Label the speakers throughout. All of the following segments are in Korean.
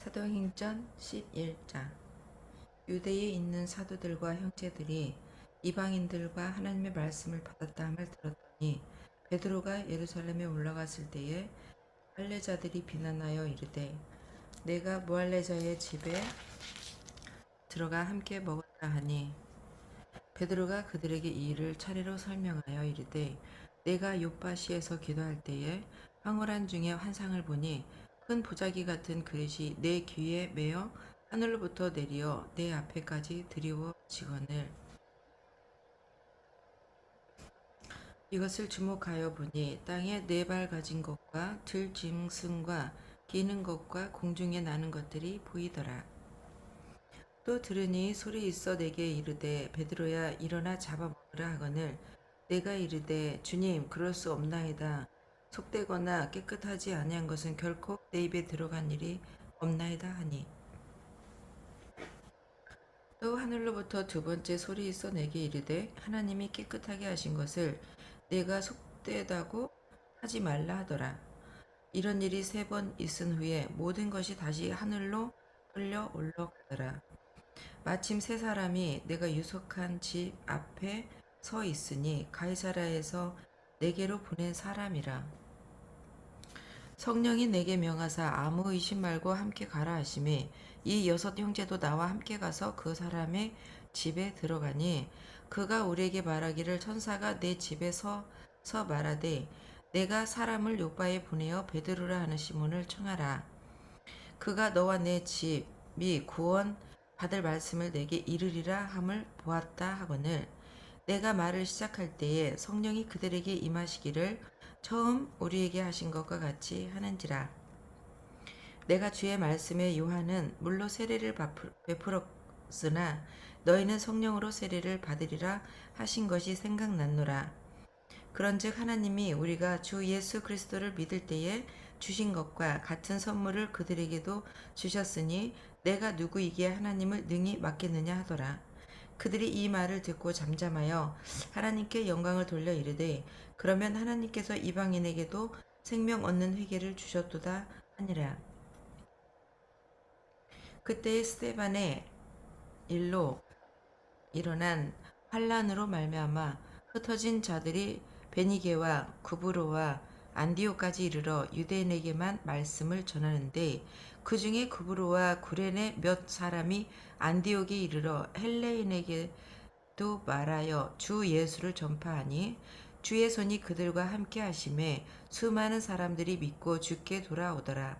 Speaker 1: 사도행전 11장. 유대에 있는 사도들과 형제들이 이방인들과 하나님의 말씀을 받았다함을 들었더니 베드로가 예루살렘에 올라갔을 때에 할례자들이 비난하여 이르되 내가 무할례자의 집에 들어가 함께 먹었다 하니 베드로가 그들에게 이 일을 차례로 설명하여 이르되 내가 요파시에서 기도할 때에 황홀한 중에 환상을 보니 큰 보자기 같은 그릇이 내 귀에 매어 하늘로부터 내리어 내 앞에까지 드리워지거늘 이것을 주목하여 보니 땅에 네 발 가진 것과 들짐승과 기는 것과 공중에 나는 것들이 보이더라. 또 들으니 소리 있어 내게 이르되 베드로야 일어나 잡아먹으라 하거늘 내가 이르되 주님 그럴 수 없나이다. 속되거나 깨끗하지 아니한 것은 결코 내 입에 들어간 일이 없나이다 하니 또 하늘로부터 두 번째 소리 있어 내게 이르되 하나님이 깨끗하게 하신 것을 내가 속되다고 하지 말라 하더라. 이런 일이 세 번 있은 후에 모든 것이 다시 하늘로 흘려 올라가더라. 마침 세 사람이 내가 유석한 집 앞에 서 있으니 가이사라에서 내게로 보낸 사람이라. 성령이 내게 명하사 아무 의심 말고 함께 가라 하심에 이 여섯 형제도 나와 함께 가서 그 사람의 집에 들어가니 그가 우리에게 말하기를 천사가 내 집에 서 말하되 내가 사람을 요바에 보내어 베드로라 하는 시몬을 청하라. 그가 너와 내 집이 구원 받을 말씀을 내게 이르리라 함을 보았다 하거늘 내가 말을 시작할 때에 성령이 그들에게 임하시기를 처음 우리에게 하신 것과 같이 하는지라. 내가 주의 말씀에 요한은 물로 세례를 베풀었으나 너희는 성령으로 세례를 받으리라 하신 것이 생각났노라. 그런즉 하나님이 우리가 주 예수 그리스도를 믿을 때에 주신 것과 같은 선물을 그들에게도 주셨으니 내가 누구이기에 하나님을 능히 맡겠느냐 하더라. 그들이 이 말을 듣고 잠잠하여 하나님께 영광을 돌려 이르되 그러면 하나님께서 이방인에게도 생명 얻는 회개를 주셨도다 하니라. 그때에 스데반의 일로 일어난 환란으로 말미암아 흩어진 자들이 베니게와 구브로와 안디오까지 이르러 유대인에게만 말씀을 전하는데 그 중에 구브로와 구레네 몇 사람이 안디옥에 이르러 헬레인에게도 말하여 주 예수를 전파하니 주의 손이 그들과 함께 하심에 수많은 사람들이 믿고 주께 돌아오더라.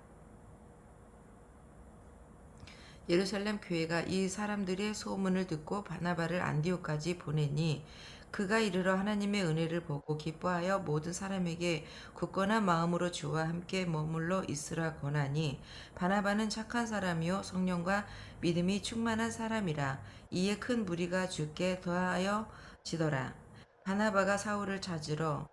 Speaker 1: 예루살렘 교회가 이 사람들의 소문을 듣고 바나바를 안디옥까지 보내니 그가 이르러 하나님의 은혜를 보고 기뻐하여 모든 사람에게 굳건한 마음으로 주와 함께 머물러 있으라 권하니 바나바는 착한 사람이요 성령과 믿음이 충만한 사람이라. 이에 큰 무리가 주께 더하여 지더라. 바나바가 사울을 찾으러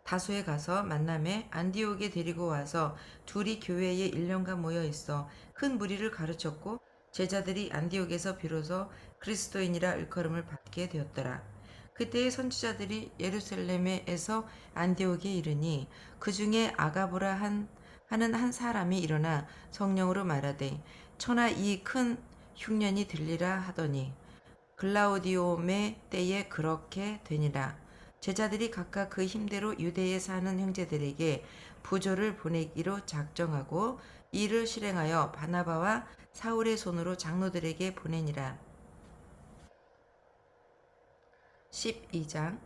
Speaker 1: 다소에 가서 만남에 안디옥에 데리고 와서 둘이 교회에 1년간 모여 있어 큰 무리를 가르쳤고 제자들이 안디옥에서 비로소 그리스도인이라 일컬음을 받게 되었더라. 그때의 선지자들이 예루살렘에서 안디옥에 이르니 그 중에 아가보라 하는 한 사람이 일어나 성령으로 말하되 천하 이 큰 흉년이 들리라 하더니 글라우디오메 때에 그렇게 되니라. 제자들이 각각 그 힘대로 유대에 사는 형제들에게 부조를 보내기로 작정하고 이를 실행하여 바나바와 사울의 손으로 장로들에게 보내니라. 12장.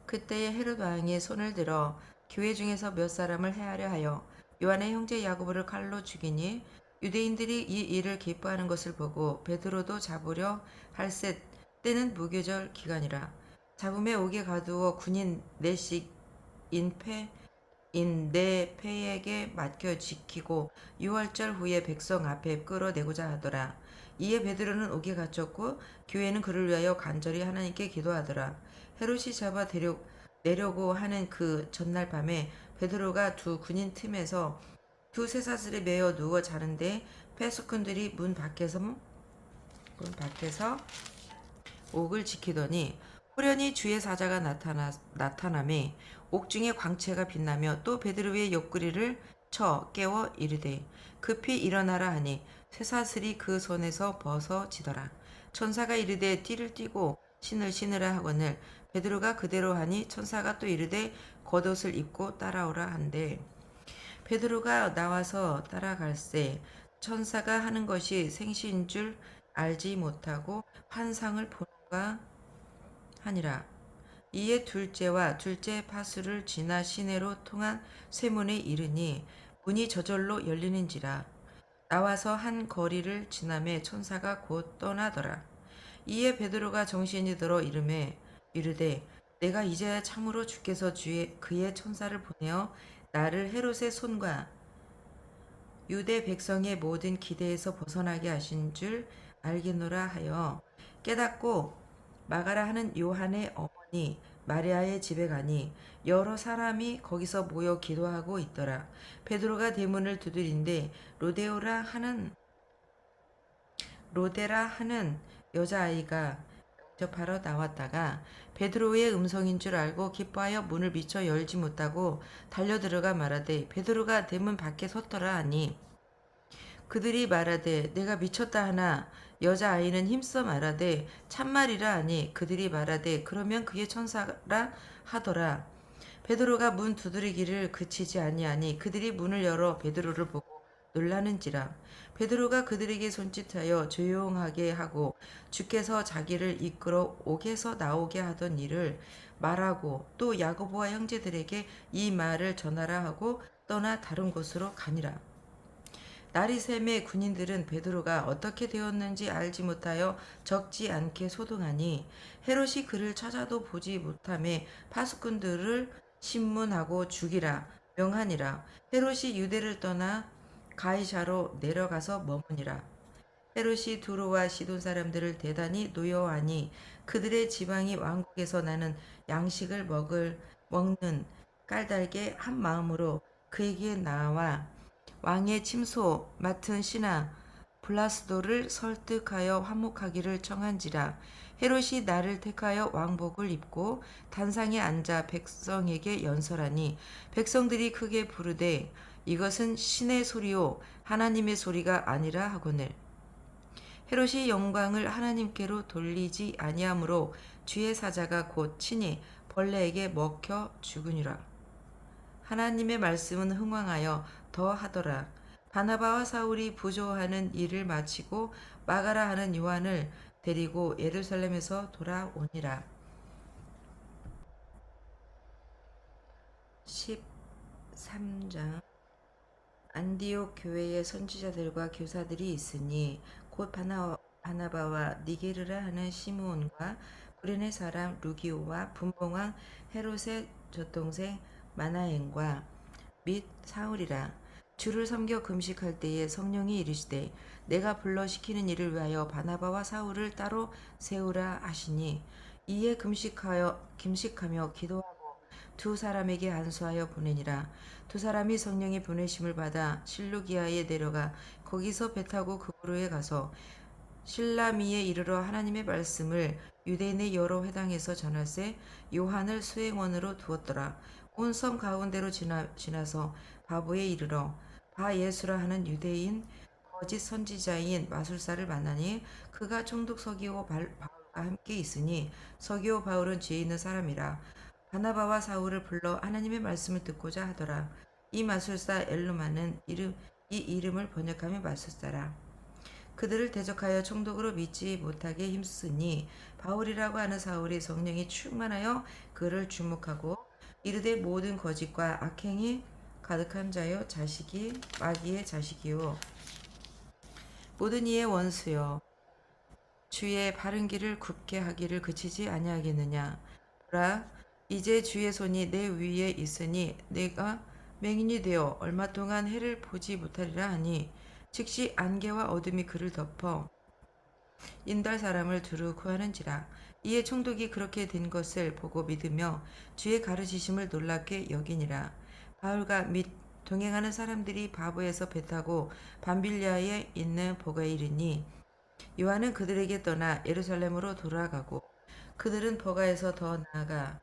Speaker 1: 그때에 헤롯 왕이 손을 들어 교회 중에서 몇 사람을 해하려 하여 요한의 형제 야고보를 칼로 죽이니 유대인들이 이 일을 기뻐하는 것을 보고 베드로도 잡으려 할세 때는 무교절 기간이라. 잡음에 옥에 가두어 군인 넷씩 내 패에게 맡겨 지키고 6월절 후에 백성 앞에 끌어내고자 하더라. 이에 베드로는 옥에 갇혔고 교회는 그를 위하여 간절히 하나님께 기도하더라. 헤롯이 잡아 내려고 하는 그 전날 밤에 베드로가 두 군인 틈에서 두 쇠사슬에 매어 누워 자는데 패수꾼들이 문 밖에서 옥을 지키더니 호련히 주의 사자가 나타나매 옥중에 광채가 빛나며 또 베드로의 옆구리를 쳐 깨워 이르되 급히 일어나라 하니 쇠사슬이 그 손에서 벗어지더라. 천사가 이르되 띠를 띠고 신을 신으라 하거늘 베드로가 그대로 하니 천사가 또 이르되 겉옷을 입고 따라오라 한대. 베드로가 나와서 따라갈새 천사가 하는 것이 생시인 줄 알지 못하고 환상을 보는가 하니라. 이에 둘째와 둘째 파수를 지나 시내로 통한 쇠문에 이르니 문이 저절로 열리는지라. 나와서 한 거리를 지나매 천사가 곧 떠나더라. 이에 베드로가 정신이 들어 이르되 내가 이제야 참으로 주께서 그의 천사를 보내어 나를 헤롯의 손과 유대 백성의 모든 기대에서 벗어나게 하신 줄 알겠노라 하여 깨닫고 마가라 하는 요한의 어머니 마리아의 집에 가니 여러 사람이 거기서 모여 기도하고 있더라. 베드로가 대문을 두드린데 로데라 하는 여자아이가 영접하러 나왔다가 베드로의 음성인 줄 알고 기뻐하여 문을 미처 열지 못하고 달려들어가 말하되 베드로가 대문 밖에 섰더라 하니 그들이 말하되 내가 미쳤다 하나 여자아이는 힘써 말하되 참말이라 하니 그들이 말하되 그러면 그의 천사라 하더라. 베드로가 문 두드리기를 그치지 아니하니 그들이 문을 열어 베드로를 보고 놀라는지라. 베드로가 그들에게 손짓하여 조용하게 하고 주께서 자기를 이끌어 옥에서 나오게 하던 일을 말하고 또 야고보와 형제들에게 이 말을 전하라 하고 떠나 다른 곳으로 가니라. 날이 새매 군인들은 베드로가 어떻게 되었는지 알지 못하여 적지 않게 소동하니 헤롯이 그를 찾아도 보지 못하매 파수꾼들을 신문하고 죽이라 명하니라. 헤롯이 유대를 떠나 가이사로 내려가서 머무니라. 헤롯이 두로와 시돈 사람들을 대단히 노여워하니 그들의 지방이 왕국에서 나는 양식을 먹는 깔달게 한 마음으로 그에게 나와 왕의 침소 맡은 신하 블라스도를 설득하여 화목하기를 청한지라. 헤롯이 나를 택하여 왕복을 입고 단상에 앉아 백성에게 연설하니 백성들이 크게 부르되 이것은 신의 소리요 하나님의 소리가 아니라 하거늘. 헤롯이 영광을 하나님께로 돌리지 아니하므로 주의 사자가 곧 친히 벌레에게 먹혀 죽으니라. 하나님의 말씀은 흥왕하여 더하더라. 바나바와 사울이 부조하는 일을 마치고 마가라 하는 요한을 데리고 예루살렘에서 돌아오니라. 13장. 안디옥 교회에 선지자들과 교사들이 있으니 곧 바나바와 니게르라 하는 시므온과 구레네 사람 루기오와 분봉왕 헤롯의 젖동생 마나엔과 및 사울이라. 주를 섬겨 금식할 때에 성령이 이르시되 내가 불러 시키는 일을 위하여 바나바와 사울을 따로 세우라 하시니 이에 금식하며 기도하고 두 사람에게 안수하여 보내니라. 두 사람이 성령의 보내심을 받아 실루기아에 내려가 거기서 배 타고 그부로에 가서 실라미에 이르러 하나님의 말씀을 유대인의 여러 회당에서 전할세 요한을 수행원으로 두었더라. 온 섬 가운데로 지나서 바보에 이르러 바 예수라 하는 유대인 거짓 선지자인 마술사를 만나니 그가 총독 서기오 바울과 함께 있으니 서기오 바울은 지혜 있는 사람이라. 바나바와 사울을 불러 하나님의 말씀을 듣고자 하더라. 이 마술사 엘루마는 이 이름을 번역하며 마술사라. 그들을 대적하여 총독으로 믿지 못하게 힘쓰니 바울이라고 하는 사울이 성령이 충만하여 그를 주목하고 이르되 모든 거짓과 악행이 가득한 자여 자식이 마귀의 자식이요 모든 이의 원수여 주의 바른 길을 굽게 하기를 그치지 아니하겠느냐. 보라 이제 주의 손이 내 위에 있으니 내가 맹인이 되어 얼마 동안 해를 보지 못하리라 하니 즉시 안개와 어둠이 그를 덮어 인달 사람을 두루 구하는지라. 이에 총독이 그렇게 된 것을 보고 믿으며 주의 가르치심을 놀랍게 여기니라. 바울과 및 동행하는 사람들이 바보에서 배 타고 밤빌리아에 있는 보가에 이르니 요한은 그들에게 떠나 예루살렘으로 돌아가고 그들은 버가에서 더 나아가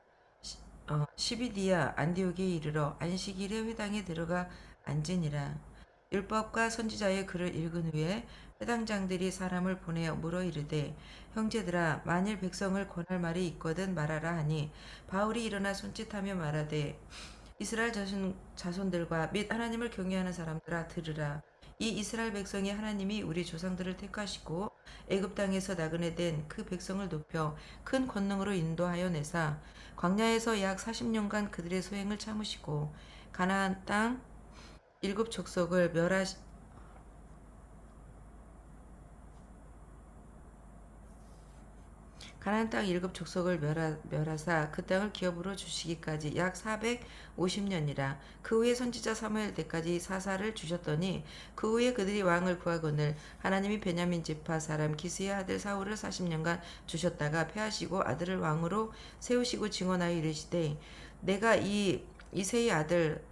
Speaker 1: 시비디아 안디옥에 이르러 안식일에 회당에 들어가 앉으니라. 율법과 선지자의 글을 읽은 후에 회당장들이 사람을 보내어 물어 이르되 형제들아 만일 백성을 권할 말이 있거든 말하라 하니 바울이 일어나 손짓하며 말하되 이스라엘 자손들과 및 하나님을 경외하는 사람들아 들으라. 이 이스라엘 백성이 하나님이 우리 조상들을 택하시고 애굽 땅에서 나그네 된 그 백성을 높여 큰 권능으로 인도하여 내사 광야에서 약 40년간 그들의 소행을 참으시고 가나안 땅 일곱 족속을 멸하시 가나안 땅 일곱 족속을 멸하사 그 땅을 기업으로 주시기까지 약 450년이라. 그 후에 선지자 사무엘 때까지 사사를 주셨더니 그 후에 그들이 왕을 구하거늘 하나님이 베냐민 지파 사람 기스의 아들 사울을 40년간 주셨다가 패하시고 아들을 왕으로 세우시고 증언하여 이르시되 내가 이 이새의 아들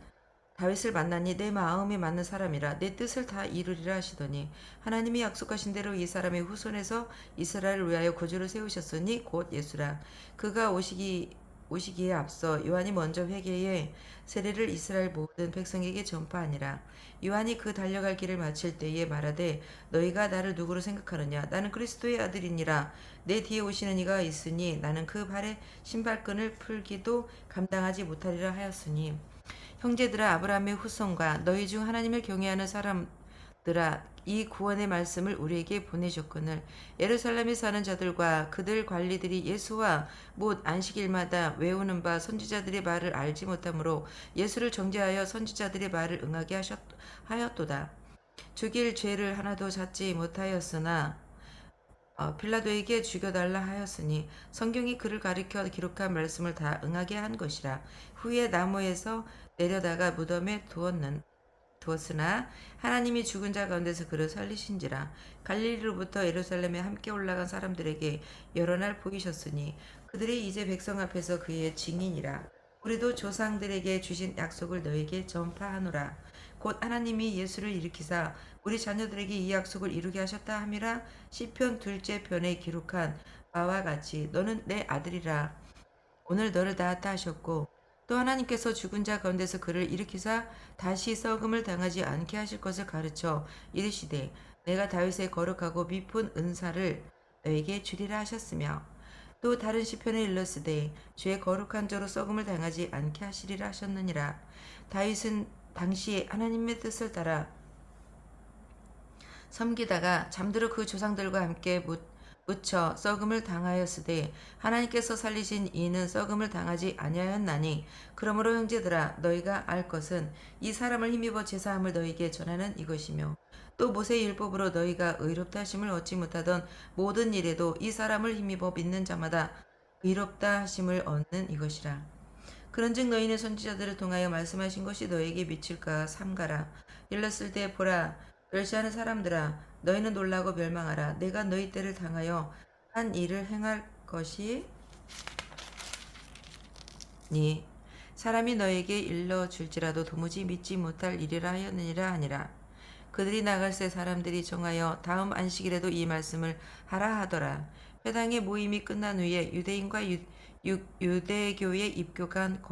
Speaker 1: 다윗을 만나니 내 마음에 맞는 사람이라 내 뜻을 다 이루리라 하시더니 하나님이 약속하신 대로 이 사람의 후손에서 이스라엘을 위하여 구주를 세우셨으니 곧 예수라. 그가 오시기에 앞서 요한이 먼저 회개의 세례를 이스라엘 모든 백성에게 전파하니라. 요한이 그 달려갈 길을 마칠 때에 말하되 너희가 나를 누구로 생각하느냐 나는 그리스도의 아들이니라. 내 뒤에 오시는 이가 있으니 나는 그 발의 신발끈을 풀기도 감당하지 못하리라 하였으니 형제들아 아브라함의 후손과 너희 중 하나님을 경외하는 사람들아 이 구원의 말씀을 우리에게 보내셨거늘 예루살렘에 사는 자들과 그들 관리들이 예수와 못 안식일마다 외우는 바 선지자들의 말을 알지 못하므로 예수를 정죄하여 선지자들의 말을 응하게 하였도다. 죽일 죄를 하나도 찾지 못하였으나 빌라도에게 죽여달라 하였으니 성경이 그를 가리켜 기록한 말씀을 다 응하게 한 것이라. 후에 나무에서 내려다가 무덤에 두었으나 하나님이 죽은 자 가운데서 그를 살리신지라. 갈릴리로부터 예루살렘에 함께 올라간 사람들에게 여러 날 보이셨으니 그들이 이제 백성 앞에서 그의 증인이라. 우리도 조상들에게 주신 약속을 너에게 전파하노라. 곧 하나님이 예수를 일으키사 우리 자녀들에게 이 약속을 이루게 하셨다 함이라. 시편 둘째 편에 기록한 바와 같이 너는 내 아들이라 오늘 너를 낳았다 하셨고 또 하나님께서 죽은 자 가운데서 그를 일으키사 다시 썩음을 당하지 않게 하실 것을 가르쳐 이르시되 내가 다윗의 거룩하고 미쁜 은사를 너에게 주리라 하셨으며 또 다른 시편에 일렀으되 주의 거룩한 자로 썩음을 당하지 않게 하시리라 하셨느니라. 다윗은 당시에 하나님의 뜻을 따라 섬기다가 잠들어 그 조상들과 함께 묻혀 썩음을 당하였으되 하나님께서 살리신 이는 썩음을 당하지 아니하였나니 그러므로 형제들아 너희가 알 것은 이 사람을 힘입어 제사함을 너희에게 전하는 이것이며 또 모세의 율법으로 너희가 의롭다 하심을 얻지 못하던 모든 일에도 이 사람을 힘입어 믿는 자마다 의롭다 하심을 얻는 이것이라. 그런즉 너희는 선지자들을 통하여 말씀하신 것이 너에게 미칠까 삼가라. 일렀을 때 보라 멸시하는 사람들아 너희는 놀라고 멸망하라. 내가 너희 때를 당하여 한 일을 행할 것이니 사람이 너에게 일러줄지라도 도무지 믿지 못할 일이라 하였느니라 하니라. 그들이 나갈새 사람들이 정하여 다음 안식일에도 이 말씀을 하라 하더라. 회당의 모임이 끝난 후에 유대인과 유대교에 입교한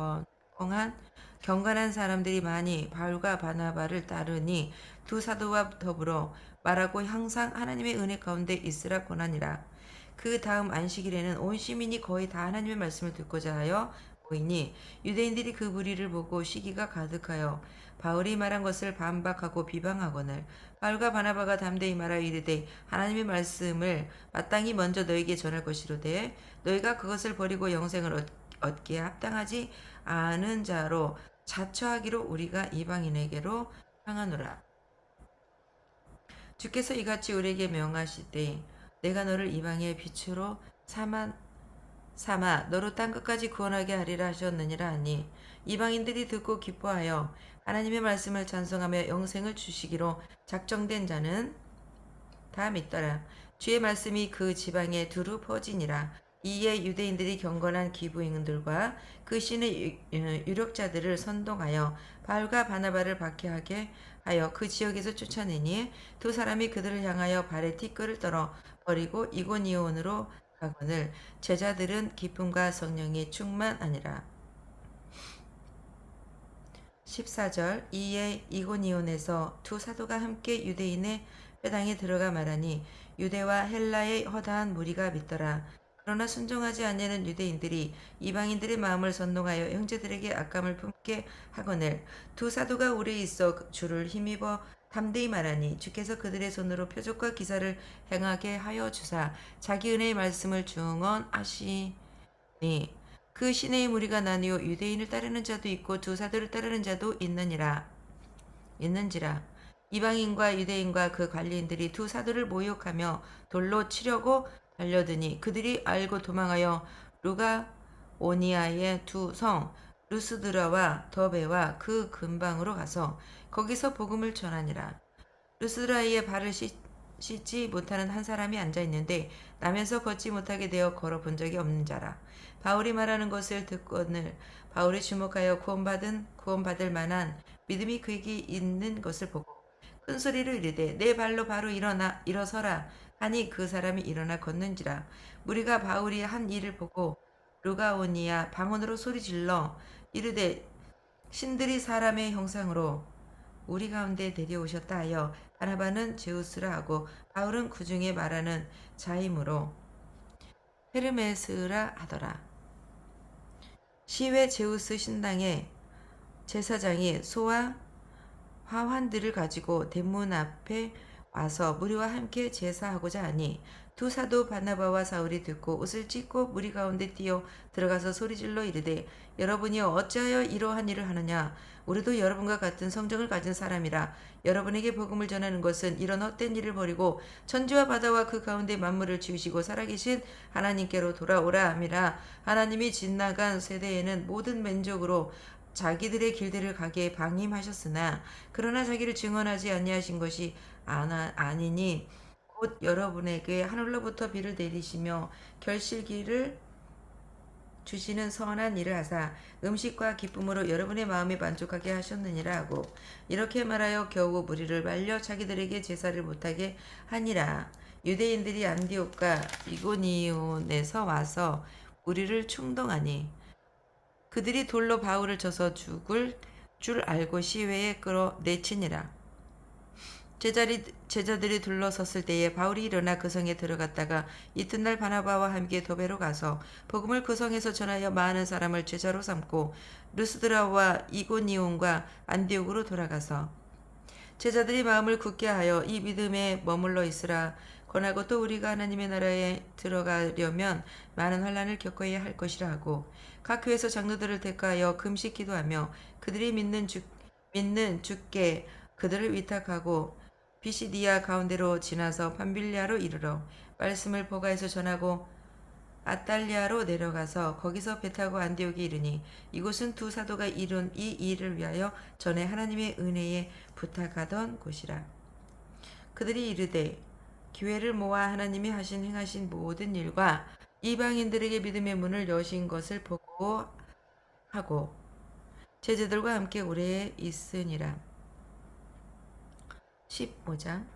Speaker 1: 경건한 사람들이 많이 바울과 바나바를 따르니 두 사도와 더불어 말하고 항상 하나님의 은혜 가운데 있으라 권하니라. 그 다음 안식일에는 온 시민이 거의 다 하나님의 말씀을 듣고자 하여 모이니 유대인들이 그 무리를 보고 시기가 가득하여 바울이 말한 것을 반박하고 비방하거늘 바울과 바나바가 담대히 말하여 이르되 하나님의 말씀을 마땅히 먼저 너에게 전할 것이로되 너희가 그것을 버리고 영생을 얻기에 합당하지 않은 자로 자처하기로 우리가 이방인에게로 향하노라. 주께서 이같이 우리에게 명하시되 내가 너를 이방의 빛으로 삼아 너로 땅 끝까지 구원하게 하리라 하셨느니라 하니 이방인들이 듣고 기뻐하여 하나님의 말씀을 찬송하며 영생을 주시기로 작정된 자는 다 믿더라. 주의 말씀이 그 지방에 두루 퍼지니라. 이에 유대인들이 경건한 기부인들과 그 신의 유력자들을 선동하여 바울과 바나바를 박해하게 하여 그 지역에서 쫓아내니 두 사람이 그들을 향하여 발에 티끌을 떨어 버리고 이고니온으로 가거늘 제자들은 기쁨과 성령이 충만하니라. 14절 이에 이고니온에서 두 사도가 함께 유대인의 회당에 들어가 말하니 유대와 헬라의 허다한 무리가 믿더라. 그러나 순종하지 아니하는 유대인들이 이방인들의 마음을 선동하여 형제들에게 악감을 품게 하거늘 두 사도가 오래 있어 주를 힘입어 담대히 말하니 주께서 그들의 손으로 표적과 기사를 행하게 하여 주사 자기 은혜의 말씀을 증언하시니 그 시내의 무리가 나뉘어 유대인을 따르는 자도 있고 두 사도를 따르는 자도 있는지라 이방인과 유대인과 그 관리인들이 두 사도를 모욕하며 돌로 치려고 달려드니 그들이 알고 도망하여 루가 오니아의 두 성 루스드라와 더베와 그 근방으로 가서 거기서 복음을 전하니라. 루스드라에 발을 씻지 못하는 한 사람이 앉아 있는데 나면서 걷지 못하게 되어 걸어본 적이 없는 자라. 바울이 말하는 것을 듣고는 바울이 주목하여 구원받을 만한 믿음이 그에게 있는 것을 보고 큰 소리로 이르되 내 발로 바로 일어서라 하니 그 사람이 일어나 걷는지라. 무리가 바울이 한 일을 보고 루가오니아 방언으로 소리질러 이르되 신들이 사람의 형상으로 우리 가운데 내려오셨다 하여 바나바는 제우스라 하고 바울은 그 중에 말하는 자이므로 헤르메스라 하더라. 시외 제우스 신당의 제사장이 소와 화환들을 가지고 대문 앞에 와서 무리와 함께 제사하고자 하니 두 사도 바나바와 사울이 듣고 옷을 찢고 무리 가운데 뛰어 들어가서 소리질러 이르되 여러분이 어찌하여 이러한 일을 하느냐 우리도 여러분과 같은 성정을 가진 사람이라 여러분에게 복음을 전하는 것은 이런 헛된 일을 버리고 천지와 바다와 그 가운데 만물을 지으시고 살아계신 하나님께로 돌아오라 함이라. 하나님이 지나간 세대에는 모든 민족으로 자기들의 길들을 가게 방임하셨으나 그러나 자기를 증언하지 아니하신 것이 아니니 곧 여러분에게 하늘로부터 비를 내리시며 결실기를 주시는 선한 일을 하사 음식과 기쁨으로 여러분의 마음에 만족하게 하셨느니라 하고 이렇게 말하여 겨우 무리를 말려 자기들에게 제사를 못하게 하니라. 유대인들이 안디옥과 이고니온에서 와서 무리를 충동하니 그들이 돌로 바울을 쳐서 죽을 줄 알고 시외에 끌어 내치니라. 제자들이 둘러섰을 때에 바울이 일어나 그 성에 들어갔다가 이튿날 바나바와 함께 도베로 가서 복음을 그 성에서 전하여 많은 사람을 제자로 삼고 루스드라와 이고니온과 안디옥으로 돌아가서 제자들이 마음을 굳게 하여 이 믿음에 머물러 있으라 권하고 또 우리가 하나님의 나라에 들어가려면 많은 환난을 겪어야 할 것이라 하고 각 교회에서 장로들을 택하여 금식 기도하며 그들이 믿는 주께 그들을 위탁하고 비시디아 가운데로 지나서 밤빌리아로 이르러 말씀을 보가에서 전하고 아탈리아로 내려가서 거기서 배 타고 안디옥에 이르니 이곳은 두 사도가 이룬 이 일을 위하여 전에 하나님의 은혜에 부탁하던 곳이라. 그들이 이르되 기회를 모아 하나님이 행하신 모든 일과 이방인들에게 믿음의 문을 여신 것을 보고 하고 제자들과 함께 오래 있으니라. 15장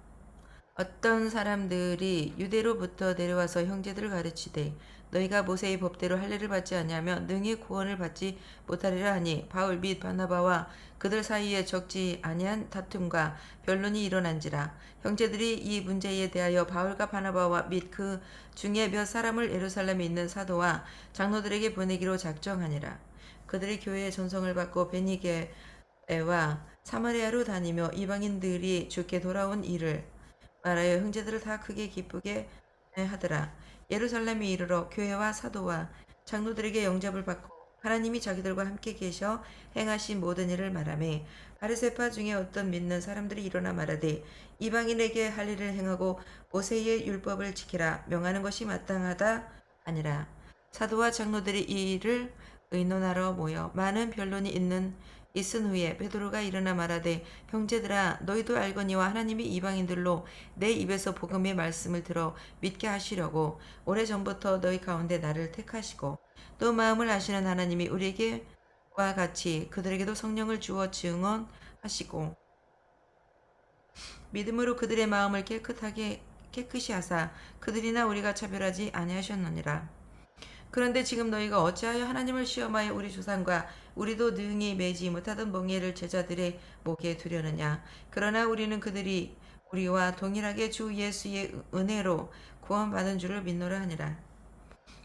Speaker 1: 어떤 사람들이 유대로부터 내려와서 형제들을 가르치되 너희가 모세의 법대로 할례를 받지 아니하면 능히 구원을 받지 못하리라 하니 바울 및 바나바와 그들 사이에 적지 아니한 다툼과 변론이 일어난지라. 형제들이 이 문제에 대하여 바울과 바나바와 및 그 중에 몇 사람을 예루살렘에 있는 사도와 장로들에게 보내기로 작정하니라. 그들이 교회의 전성을 받고 베니게와 사마리아로 다니며 이방인들이 주께 돌아온 일을 말하여 형제들을 다 크게 기쁘게 하더라. 예루살렘에 이르러 교회와 사도와 장로들에게 영접을 받고 하나님이 자기들과 함께 계셔 행하신 모든 일을 말하매 바리새파 중에 어떤 믿는 사람들이 일어나 말하되 이방인에게 할 일을 행하고 모세의 율법을 지키라 명하는 것이 마땅하다 하니라. 사도와 장로들이 이 일을 의논하러 모여 많은 변론이 있은 후에 베드로가 일어나 말하되 형제들아 너희도 알거니와 하나님이 이방인들로 내 입에서 복음의 말씀을 들어 믿게 하시려고 오래전부터 너희 가운데 나를 택하시고 또 마음을 아시는 하나님이 우리에게와 같이 그들에게도 성령을 주어 증언하시고 믿음으로 그들의 마음을 깨끗이 하사 그들이나 우리가 차별하지 아니하셨느니라. 그런데 지금 너희가 어찌하여 하나님을 시험하여 우리 조상과 우리도 능히 매지 못하던 멍에를 제자들의 목에 두려느냐. 그러나 우리는 그들이 우리와 동일하게 주 예수의 은혜로 구원받은 줄을 믿노라 하니라.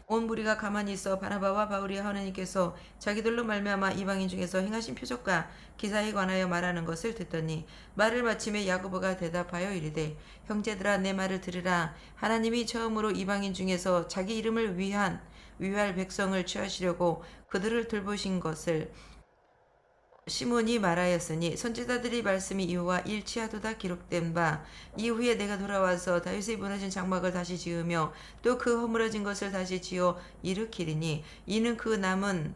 Speaker 1: 온 무리가 가만히 있어 바나바와 바울이 하나님께서 자기들로 말미암아 이방인 중에서 행하신 표적과 기사에 관하여 말하는 것을 듣더니, 말을 마침에 야고보가 대답하여 이르되, 형제들아, 내 말을 들으라. 하나님이 처음으로 이방인 중에서 자기 이름을 위할 백성을 취하시려고 그들을 돌보신 것을 시몬이 말하였으니, 선지자들이 말씀이 이와 일치하도다 기록된 바, 이후에 내가 돌아와서 다윗의 무너진 장막을 다시 지으며 또 그 허물어진 것을 다시 지어 일으키리니, 이는 그 남은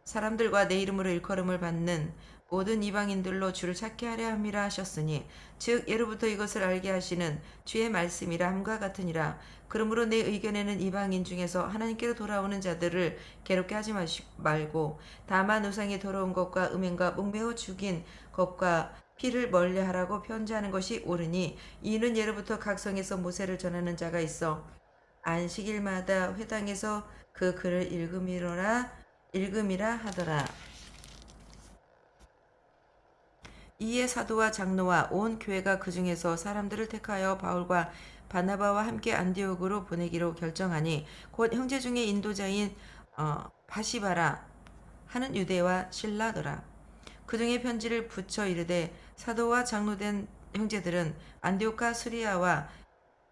Speaker 1: 사람들과 내 이름으로 일컬음을 받는 모든 이방인들로 주를 찾게 하려 함이라 하셨으니, 즉 예로부터 이것을 알게 하시는 주의 말씀이라 함과 같으니라. 그러므로 내 의견에는 이방인 중에서 하나님께로 돌아오는 자들을 괴롭게 하지 말고, 다만 우상이 더러운 것과 음행과 목매어 죽인 것과 피를 멀리하라고 편지하는 것이 옳으니, 이는 예로부터 각 성에서 모세를 전하는 자가 있어 안식일마다 회당에서 그 글을 읽음이라 하더라. 이에 사도와 장로와 온 교회가 그 중에서 사람들을 택하여 바울과 바나바와 함께 안디옥으로 보내기로 결정하니, 곧 형제 중에 인도자인 바시바라 하는 유대와 신라더라. 그 중에 편지를 붙여 이르되, 사도와 장로된 형제들은 안디옥과 수리아와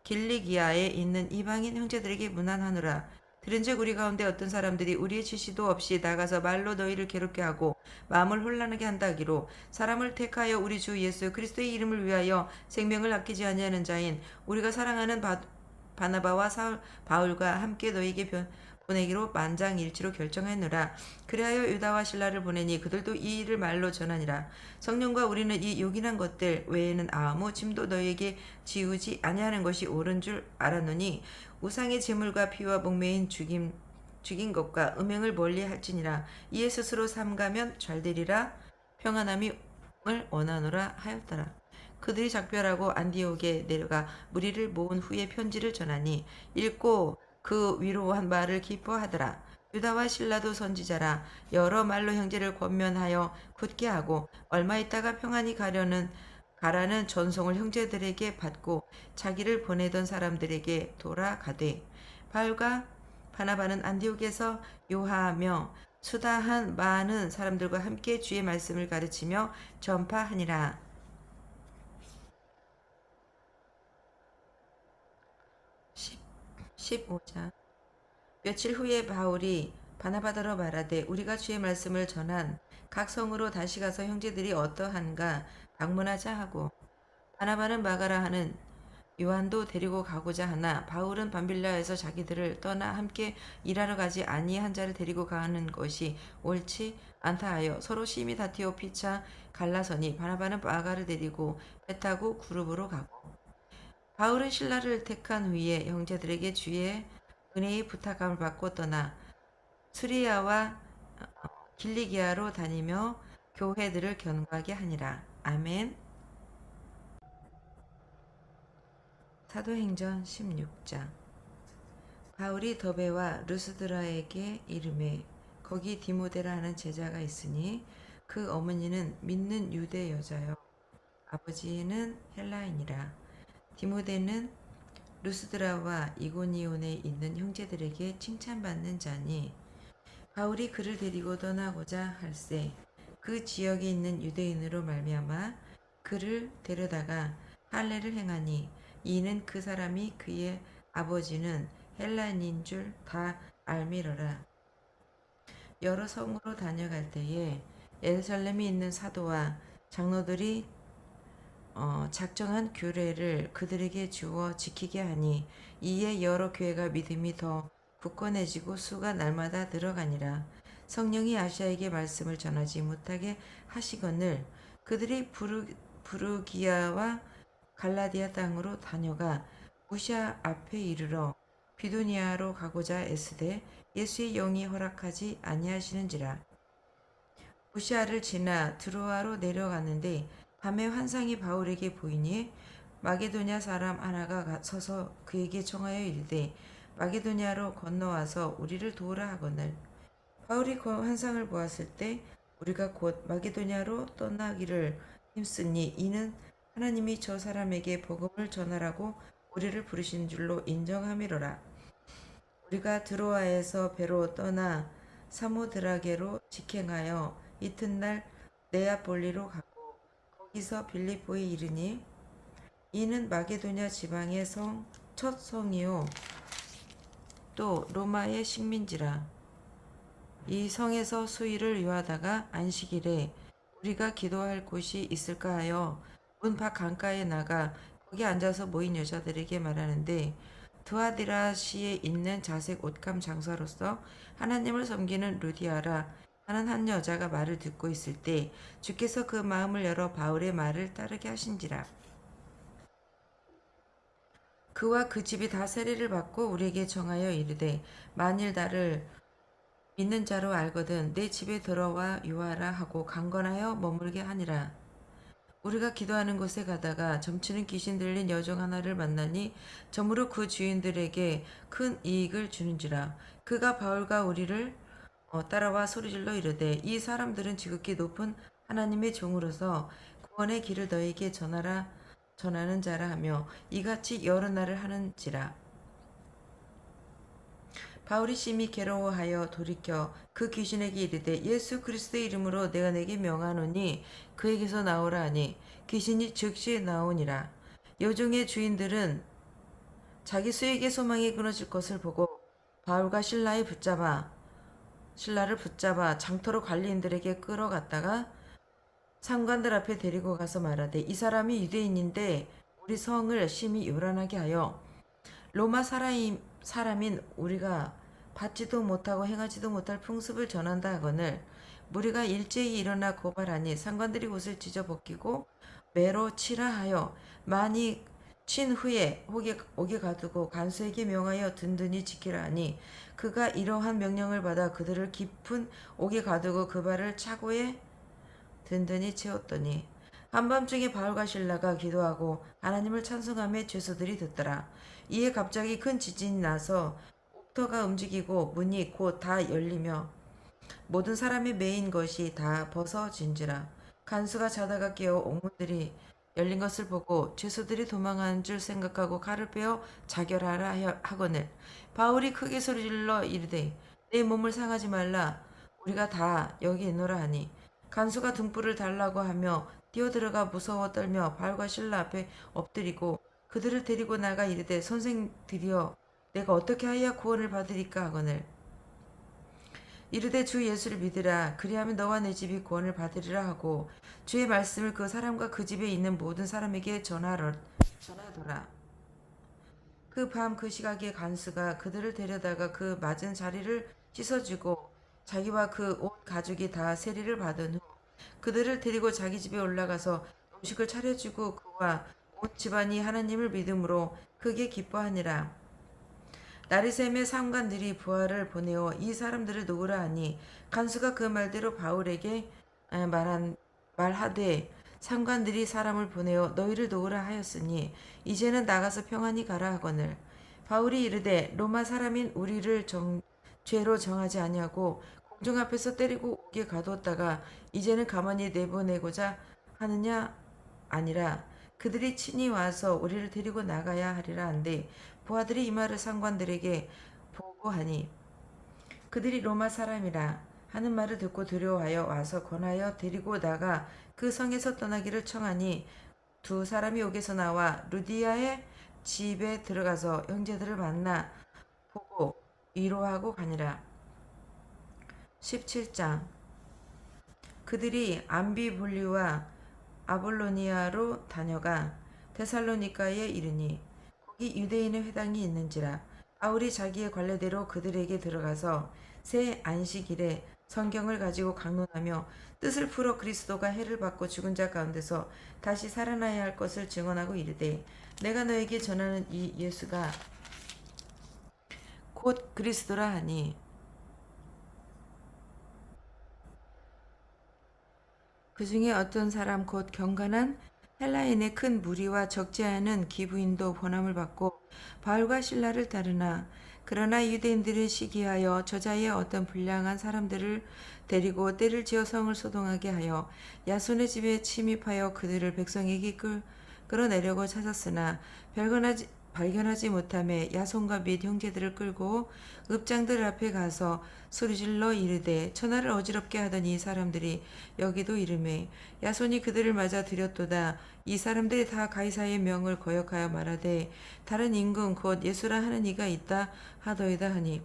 Speaker 1: 길리기아에 있는 이방인 형제들에게 문안하노라. 들은즉 우리 가운데 어떤 사람들이 우리의 지시도 없이 나가서 말로 너희를 괴롭게 하고 마음을 혼란하게 한다 하기로, 사람을 택하여 우리 주 예수 그리스도의 이름을 위하여 생명을 아끼지 아니하는 자인 우리가 사랑하는 바나바와 바울과 함께 너희에게 보내기로 만장일치로 결정하였노라. 그리하여 유다와 신라를 보내니 그들도 이 일을 말로 전하니라. 성령과 우리는 이 요긴한 것들 외에는 아무 짐도 너희에게 지우지 아니하는 것이 옳은 줄 알았노니, 우상의 제물과 피와 목매인 죽인 것과 음행을 멀리 할지니라. 이에 스스로 삼가면 잘되리라. 평안함을 원하노라 하였더라. 그들이 작별하고 안디옥에 내려가 무리를 모은 후에 편지를 전하니, 읽고 그 위로한 말을 기뻐하더라. 유다와 신라도 선지자라. 여러 말로 형제를 권면하여 굳게 하고, 얼마 있다가 평안히 가라는 전송을 형제들에게 받고 자기를 보내던 사람들에게 돌아가되, 바울과 바나바는 안디옥에서 요하하며 수다한 많은 사람들과 함께 주의 말씀을 가르치며 전파하니라. 15장. 며칠 후에 바울이 바나바더러 말하되, 우리가 주의 말씀을 전한 각 성으로 다시 가서 형제들이 어떠한가 방문하자 하고, 바나바는 마가라 하는 요한도 데리고 가고자 하나, 바울은 밤빌라에서 자기들을 떠나 함께 일하러 가지 아니한 자를 데리고 가는 것이 옳지 않다 하여 서로 심히 다투어 피차 갈라서니, 바나바는 마가를 데리고 배 타고 구룹으로 가고, 바울은 신라를 택한 후에 형제들에게 주의 은혜의 부탁함을 받고 떠나 수리아와 길리기아로 다니며 교회들을 견고하게 하니라. 아멘. 사도행전 16장. 바울이 더베와 루스드라에게 이르매, 거기 디모데라 하는 제자가 있으니 그 어머니는 믿는 유대 여자요 아버지는 헬라인이라. 디모데는 루스드라와 이고니온에 있는 형제들에게 칭찬받는 자니, 바울이 그를 데리고 떠나고자 할세 그 지역에 있는 유대인으로 말미암아 그를 데려다가 할례를 행하니, 이는 그 사람이 그의 아버지는 헬라인인 줄 다 알미러라. 여러 성으로 다녀갈 때에 예루살렘에 있는 사도와 장로들이 작정한 규례를 그들에게 주어 지키게 하니, 이에 여러 교회가 믿음이 더 굳건해지고 수가 날마다 늘어가니라. 성령이 아시아에게 말씀을 전하지 못하게 하시거늘 그들이 부르기아와 갈라디아 땅으로 다녀가 무시아 앞에 이르러 비두니아로 가고자 애쓰되 예수의 영이 허락하지 아니하시는지라. 무시아를 지나 드로아로 내려갔는데, 밤에 환상이 바울에게 보이니 마게도냐 사람 하나가 서서 그에게 청하여 이르되, 마게도냐로 건너와서 우리를 도우라 하거늘. 바울이 그 환상을 보았을 때 우리가 곧 마게도냐로 떠나기를 힘쓰니 이는 하나님이 저 사람에게 복음을 전하라고 우리를 부르신 줄로 인정함이로라. 우리가 드로아에서 배로 떠나 사모드라게로 직행하여 이튿날 네아폴리로 가고 거기서 빌립보에 이르니 이는 마게도냐 지방의 첫 성이요 또 로마의 식민지라. 이 성에서 수일을 유하다가 안식일에 우리가 기도할 곳이 있을까 하여 문 밖 강가에 나가 거기 앉아서 모인 여자들에게 말하는데 드아디라시에 있는 자색 옷감 장사로서 하나님을 섬기는 루디아라 하는 한 여자가 말을 듣고 있을 때 주께서 그 마음을 열어 바울의 말을 따르게 하신지라. 그와 그 집이 다 세례를 받고 우리에게 정하여 이르되 만일 나를 믿는 자로 알거든 내 집에 들어와 유하라 하고 강건하여 머물게 하니라. 우리가 기도하는 곳에 가다가 점치는 귀신 들린 여종 하나를 만나니 점으로 그 주인들에게 큰 이익을 주는지라. 그가 바울과 우리를 따라와 소리질러 이르되 이 사람들은 지극히 높은 하나님의 종으로서 구원의 길을 너에게 전하는 자라 하며 이같이 여러 날을 하는지라. 바울이 심히 괴로워하여 돌이켜 그 귀신에게 이르되 예수 그리스도의 이름으로 내가 내게 명하노니 그에게서 나오라 하니 귀신이 즉시 나오니라. 여종의 주인들은 자기 수익의 소망이 끊어질 것을 보고 바울과 신라를 붙잡아 장터로 관리인들에게 끌어갔다가 상관들 앞에 데리고 가서 말하되 이 사람이 유대인인데 우리 성을 심히 요란하게 하여 로마 사람인 우리가 받지도 못하고 행하지도 못할 풍습을 전한다 하거늘 무리가 일제히 일어나 고발하니 상관들이 옷을 찢어 벗기고 매로 치라 하여 많이 친 후에 옥에 가두고 간수에게 명하여 든든히 지키라 하니 그가 이러한 명령을 받아 그들을 깊은 옥에 가두고 그 발을 차고에 든든히 채웠더니 한밤중에 바울과 신라가 기도하고 하나님을 찬송하며 죄수들이 듣더라. 이에 갑자기 큰 지진이 나서 옥터가 움직이고 문이 곧 다 열리며 모든 사람이 매인 것이 다 벗어진지라. 간수가 자다가 깨어 옥문들이 열린 것을 보고 죄수들이 도망한 줄 생각하고 칼을 빼어 자결하라 하거늘 바울이 크게 소리질러 이르되 내 몸을 상하지 말라 우리가 다 여기 있노라 하니 간수가 등불을 달라고 하며 뛰어들어가 무서워 떨며 바울과 신라 앞에 엎드리고 그들을 데리고 나가 이르되 선생들이여 내가 어떻게 하여야 구원을 받으리까 하거늘 이르되 주 예수를 믿으라 그리하면 너와 내 집이 구원을 받으리라 하고 주의 말씀을 그 사람과 그 집에 있는 모든 사람에게 전하더라. 그 밤 그 시각에 간수가 그들을 데려다가 그 맞은 자리를 씻어주고 자기와 그 온 가족이 다 세리를 받은 후 그들을 데리고 자기 집에 올라가서 음식을 차려주고 그와 온 집안이 하나님을 믿음으로 크게 기뻐하니라. 나리샘의 상관들이 부하를 보내어 이 사람들을 놓으라 하니 간수가 그 말대로 바울에게 말하되 상관들이 사람을 보내어 너희를 놓으라 하였으니 이제는 나가서 평안히 가라 하거늘 바울이 이르되 로마 사람인 우리를 죄로 정하지 아니하고 공중 앞에서 때리고 옥에 가두었다가 이제는 가만히 내보내고자 하느냐 아니라 그들이 친히 와서 우리를 데리고 나가야 하리라 한데 부하들이 이 말을 상관들에게 보고하니 그들이 로마 사람이라 하는 말을 듣고 두려워하여 와서 권하여 데리고 나가 그 성에서 떠나기를 청하니 두 사람이 옥에서 나와 루디아의 집에 들어가서 형제들을 만나 보고 위로하고 가니라. 17장 그들이 암비블리와 아볼로니아로 다녀가 데살로니가에 이르니 거기 유대인의 회당이 있는지라 바울이 자기의 관례대로 그들에게 들어가서 새 안식일에 성경을 가지고 강론하며 뜻을 풀어 그리스도가 해를 받고 죽은 자 가운데서 다시 살아나야 할 것을 증언하고 이르되 내가 너에게 전하는 이 예수가 곧 그리스도라 하니 그 중에 어떤 사람 곧 경건한 헬라인의 큰 무리와 적지 않은 기부인도 번함을 받고 바울과 신라를 따르나 그러나 유대인들은 시기하여 저자의 어떤 불량한 사람들을 데리고 때를 지어 성을 소동하게 하여 야손의 집에 침입하여 그들을 백성에게 끌어내려고 찾았으나 발견하지 못함에 야손과 및 형제들을 끌고 읍장들 앞에 가서 소리질러 이르되 천하를 어지럽게 하던 이 사람들이 여기도 이르매 야손이 그들을 맞아 들였도다. 이 사람들이 다 가이사의 명을 거역하여 말하되 다른 임금 곧 예수라 하는 이가 있다 하더이다 하니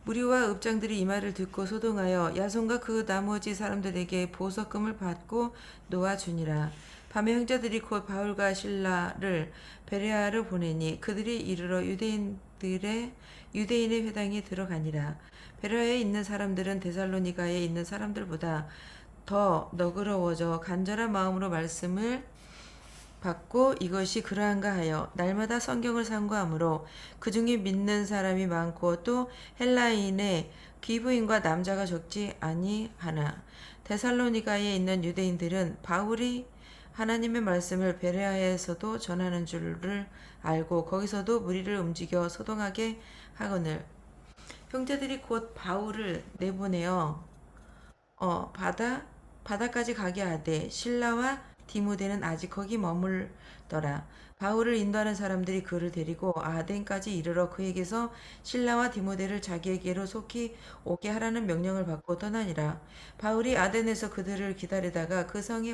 Speaker 1: 무리와 읍장들이 이 말을 듣고 소동하여 야손과 그 나머지 사람들에게 보석금을 받고 놓아주니라. 밤에 형제들이 곧 바울과 신라를 베레아로 보내니 그들이 이르러 유대인의 회당에 들어가니라. 베레아에 있는 사람들은 데살로니가에 있는 사람들보다 더 너그러워져 간절한 마음으로 말씀을 받고 이것이 그러한가 하여 날마다 성경을 상고하므로 그 중에 믿는 사람이 많고 또 헬라인의 귀부인과 남자가 적지 아니하나 데살로니가에 있는 유대인들은 바울이 하나님의 말씀을 베레아에서도 전하는 줄을 알고 거기서도 무리를 움직여 소동하게 하거늘 형제들이 곧 바울을 내보내어 바다까지 가게 하되 신라와 디모데는 아직 거기 머물더라. 바울을 인도하는 사람들이 그를 데리고 아덴까지 이르러 그에게서 신라와 디모데를 자기에게로 속히 오게 하라는 명령을 받고 떠나니라. 바울이 아덴에서 그들을 기다리다가 그 성에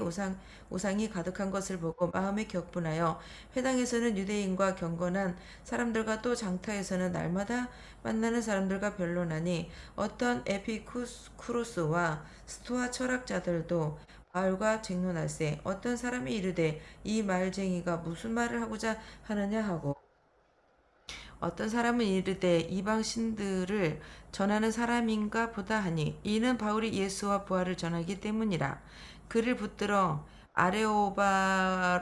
Speaker 1: 우상이 가득한 것을 보고 마음에 격분하여 회당에서는 유대인과 경건한 사람들과 또 장타에서는 날마다 만나는 사람들과 변론하니 어떤 에피쿠로스와 스토아 철학자들도 바울과 쟁론할세 어떤 사람이 이르되 이 말쟁이가 무슨 말을 하고자 하느냐 하고 어떤 사람은 이르되 이방 신들을 전하는 사람인가 보다 하니 이는 바울이 예수와 부활을 전하기 때문이라. 그를 붙들어 아레오바고로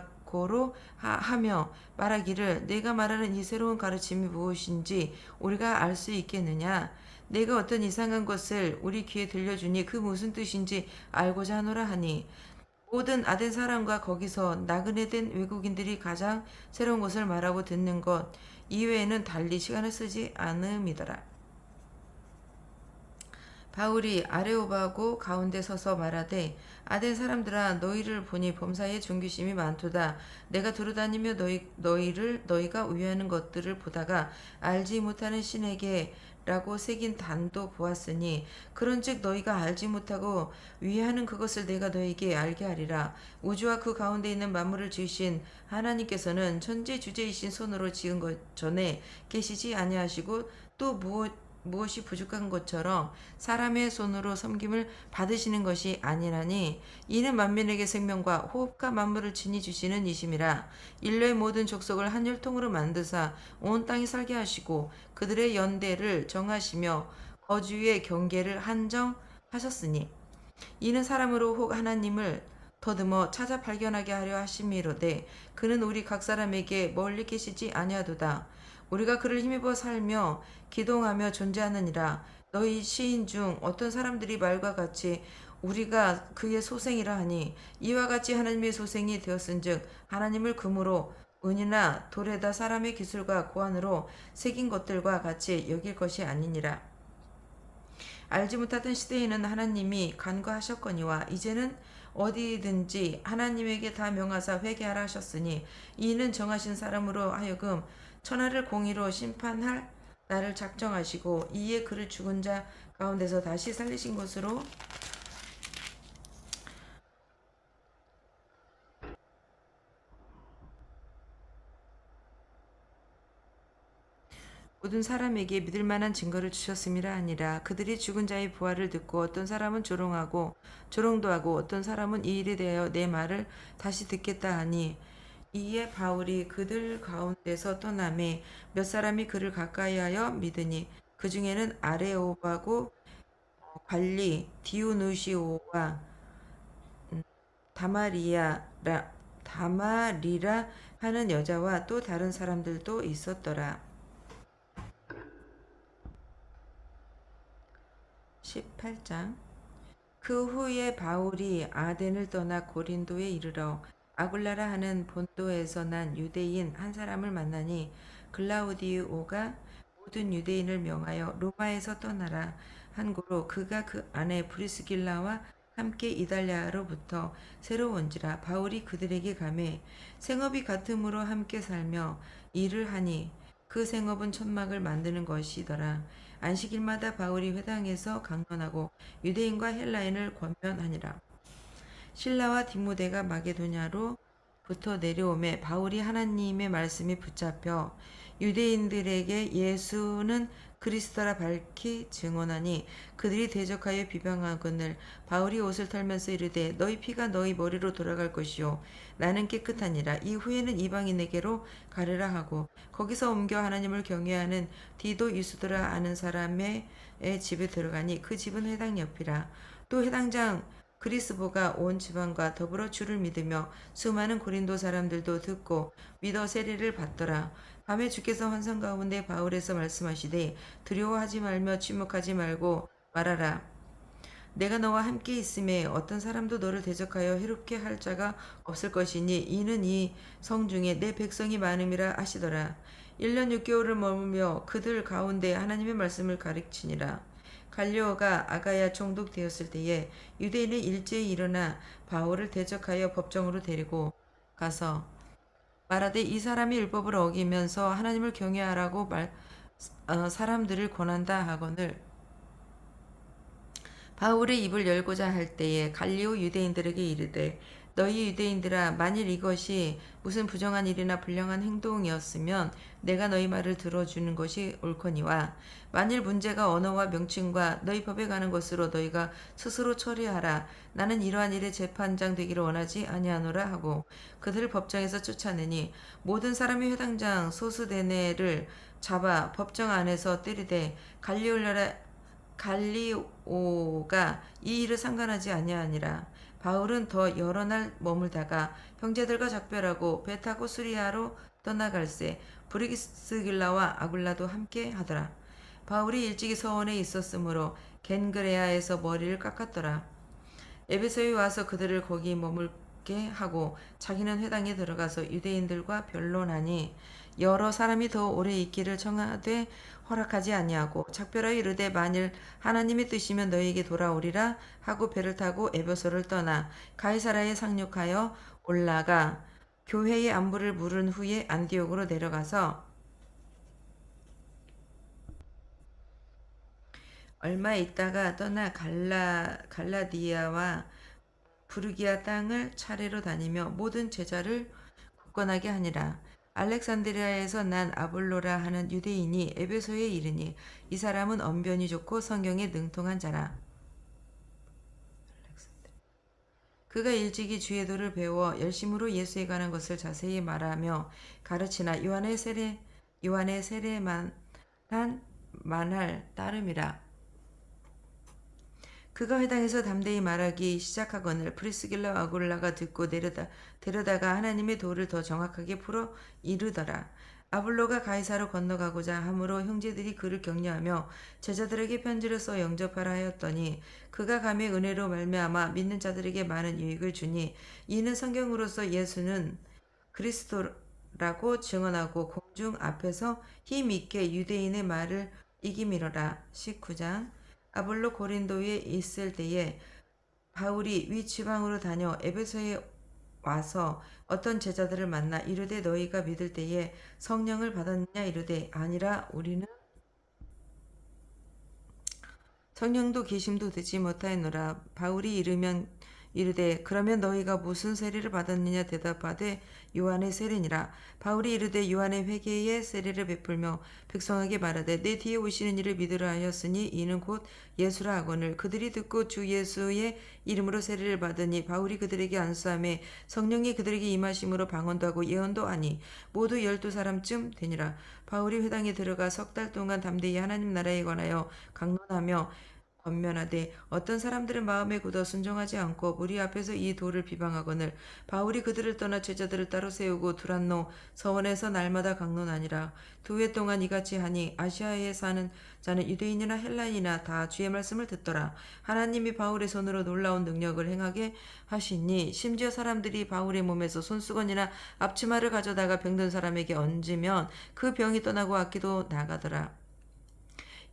Speaker 1: 하며 말하기를 내가 말하는 이 새로운 가르침이 무엇인지 우리가 알 수 있겠느냐. 내가 어떤 이상한 것을 우리 귀에 들려주니 그 무슨 뜻인지 알고자 하노라 하니 모든 아덴 사람과 거기서 나그네 된 외국인들이 가장 새로운 것을 말하고 듣는 것 이외에는 달리 시간을 쓰지 않음이더라. 바울이 아레오바고 가운데 서서 말하되 아덴 사람들아 너희를 보니 범사에 존귀심이 많도다. 내가 두루다니며 너희가 우회하는 것들을 보다가 알지 못하는 신에게 라고 새긴 단도 보았으니 그런즉 너희가 알지 못하고 위하는 그것을 내가 너희에게 알게 하리라. 우주와 그 가운데 있는 만물을 지으신 하나님께서는 천지주제이신 손으로 지은 것 전에 계시지 아니하시고 또 무엇이 부족한 것처럼 사람의 손으로 섬김을 받으시는 것이 아니라니 이는 만민에게 생명과 호흡과 만물을 친히 주시는 이심이라. 인류의 모든 족속을 한 혈통으로 만드사 온 땅에 살게 하시고 그들의 연대를 정하시며 거주의 경계를 한정하셨으니 이는 사람으로 혹 하나님을 더듬어 찾아 발견하게 하려 하심이로되 그는 우리 각 사람에게 멀리 계시지 아니하도다. 우리가 그를 힘입어 살며 기동하며 존재하느니라. 너희 시인 중 어떤 사람들이 말과 같이 우리가 그의 소생이라 하니 이와 같이 하나님의 소생이 되었은즉 하나님을 금으로 은이나 돌에다 사람의 기술과 고안으로 새긴 것들과 같이 여길 것이 아니니라. 알지 못하던 시대에는 하나님이 간과하셨거니와 이제는 어디든지 하나님에게 다 명하사 회개하라 하셨으니 이는 정하신 사람으로 하여금 천하를 공의로 심판할 날을 작정하시고 이에 그를 죽은 자 가운데서 다시 살리신 것으로 모든 사람에게 믿을 만한 증거를 주셨음이라 하니라. 그들이 죽은 자의 부활을 듣고 어떤 사람은 조롱도 하고 어떤 사람은 이 일에 대하여 내 말을 다시 듣겠다 하니 이에 바울이 그들 가운데서 떠나매 몇 사람이 그를 가까이하여 믿으니 그 중에는 아레오바고 관리 디오누시오와 다마리라 다마리라 하는 여자와 또 다른 사람들도 있었더라. 18장 그 후에 바울이 아덴을 떠나 고린도에 이르러 아굴라라 하는 본도에서 난 유대인 한 사람을 만나니 글라우디오가 모든 유대인을 명하여 로마에서 떠나라 한 고로 그가 그 아내 브리스길라와 함께 이달리아로부터 새로 온지라. 바울이 그들에게 가매 생업이 같음으로 함께 살며 일을 하니 그 생업은 천막을 만드는 것이더라. 안식일마다 바울이 회당에서 강론하고 유대인과 헬라인을 권면하니라. 실라와 디모데가 마게도냐로부터 내려오매 바울이 하나님의 말씀이 붙잡혀 유대인들에게 예수는 그리스도라 밝히 증언하니 그들이 대적하여 비방하거늘 바울이 옷을 털면서 이르되 너희 피가 너희 머리로 돌아갈 것이요 나는 깨끗하니라. 이후에는 이방인에게로 가르라 하고 거기서 옮겨 하나님을 경외하는 디도 유스도라 아는 사람의 집에 들어가니 그 집은 회당 옆이라. 또 회당장 그리스보가 온 지방과 더불어 주를 믿으며 수많은 고린도 사람들도 듣고 믿어 세례를 받더라. 밤에 주께서 환상 가운데 바울에서 말씀하시되 두려워하지 말며 침묵하지 말고 말하라. 내가 너와 함께 있음에 어떤 사람도 너를 대적하여 해롭게 할 자가 없을 것이니 이는 이 성중에 내 백성이 많음이라 하시더라. 1년 6개월을 머물며 그들 가운데 하나님의 말씀을 가르치니라. 갈리오가 아가야 총독되었을 때에 유대인은 일제히 일어나 바울을 대적하여 법정으로 데리고 가서 말하되 이 사람이 율법을 어기면서 하나님을 경외하라고 사람들을 권한다 하거늘 바울의 입을 열고자 할 때에 갈리오 유대인들에게 이르되 너희 유대인들아 만일 이것이 무슨 부정한 일이나 불량한 행동이었으면 내가 너희 말을 들어주는 것이 옳거니와 만일 문제가 언어와 명칭과 너희 법에 가는 것으로 너희가 스스로 처리하라. 나는 이러한 일에 재판장 되기를 원하지 아니하노라 하고 그들을 법정에서 쫓아내니 모든 사람이 회당장 소스데네를 잡아 법정 안에서 때리되 갈리오가 이 일을 상관하지 아니하니라. 바울은 더 여러 날 머물다가 형제들과 작별하고 배 타고 수리아로 떠나갈새 브리스길라와 아굴라도 함께 하더라. 바울이 일찍이 서원에 있었으므로 겐그레아에서 머리를 깎았더라. 에베소에 와서 그들을 거기 머물게 하고 자기는 회당에 들어가서 유대인들과 변론하니 여러 사람이 더 오래 있기를 청하되 허락하지 아니하고 작별하여 이르되 만일 하나님의 뜻이면 너희에게 돌아오리라 하고 배를 타고 에베소를 떠나 가이사라에 상륙하여 올라가 교회의 안부를 물은 후에 안디옥으로 내려가서 얼마 있다가 떠나 갈라디아와 부르기아 땅을 차례로 다니며 모든 제자를 굳건하게 하니라. 알렉산드리아에서 난 아볼로라 하는 유대인이 에베소에 이르니 이 사람은 언변이 좋고 성경에 능통한 자라. 그가 일찍이 주의 도를 배워 열심으로 예수에 관한 것을 자세히 말하며 가르치나 요한의 세례만 한 만할 따름이라. 그가 회당에서 담대히 말하기 시작하거늘 프리스길라 아굴라가 듣고 데려다가 하나님의 도를 더 정확하게 풀어 이르더라. 아블로가 가이사로 건너가고자 하므로 형제들이 그를 격려하며 제자들에게 편지를 써 영접하라 하였더니 그가 감히 은혜로 말미암아 믿는 자들에게 많은 유익을 주니 이는 성경으로서 예수는 그리스도라고 증언하고 공중 앞에서 힘있게 유대인의 말을 이기미러라. 19장 아볼로 고린도에 있을 때에 바울이 위지방으로 다녀 에베소에 와서 어떤 제자들을 만나 이르되 너희가 믿을 때에 성령을 받았느냐 이르되 아니라 우리는 성령도 계심도 듣지 못하였노라. 바울이 이르되 그러면 너희가 무슨 세례를 받았느냐 대답하되 요한의 세례니라. 바울이 이르되 요한의 회개의 세례를 베풀며 백성에게 말하되 내 뒤에 오시는 이를 믿으라 하였으니 이는 곧 예수라 하거늘 그들이 듣고 주 예수의 이름으로 세례를 받으니 바울이 그들에게 안수하매 성령이 그들에게 임하심으로 방언도 하고 예언도 하니 모두 12사람쯤 되니라. 바울이 회당에 들어가 석 달 동안 담대히 하나님 나라에 관하여 강론하며 권면하되 어떤 사람들은 마음에 굳어 순종하지 않고 무리 앞에서 이 도를 비방하거늘 바울이 그들을 떠나 제자들을 따로 세우고 두란노 서원에서 날마다 강론하니라. 2회 동안 이같이 하니 아시아에 사는 자는 유대인이나 헬라인이나 다 주의 말씀을 듣더라. 하나님이 바울의 손으로 놀라운 능력을 행하게 하시니 심지어 사람들이 바울의 몸에서 손수건이나 앞치마를 가져다가 병든 사람에게 얹으면 그 병이 떠나고 악기도 나가더라.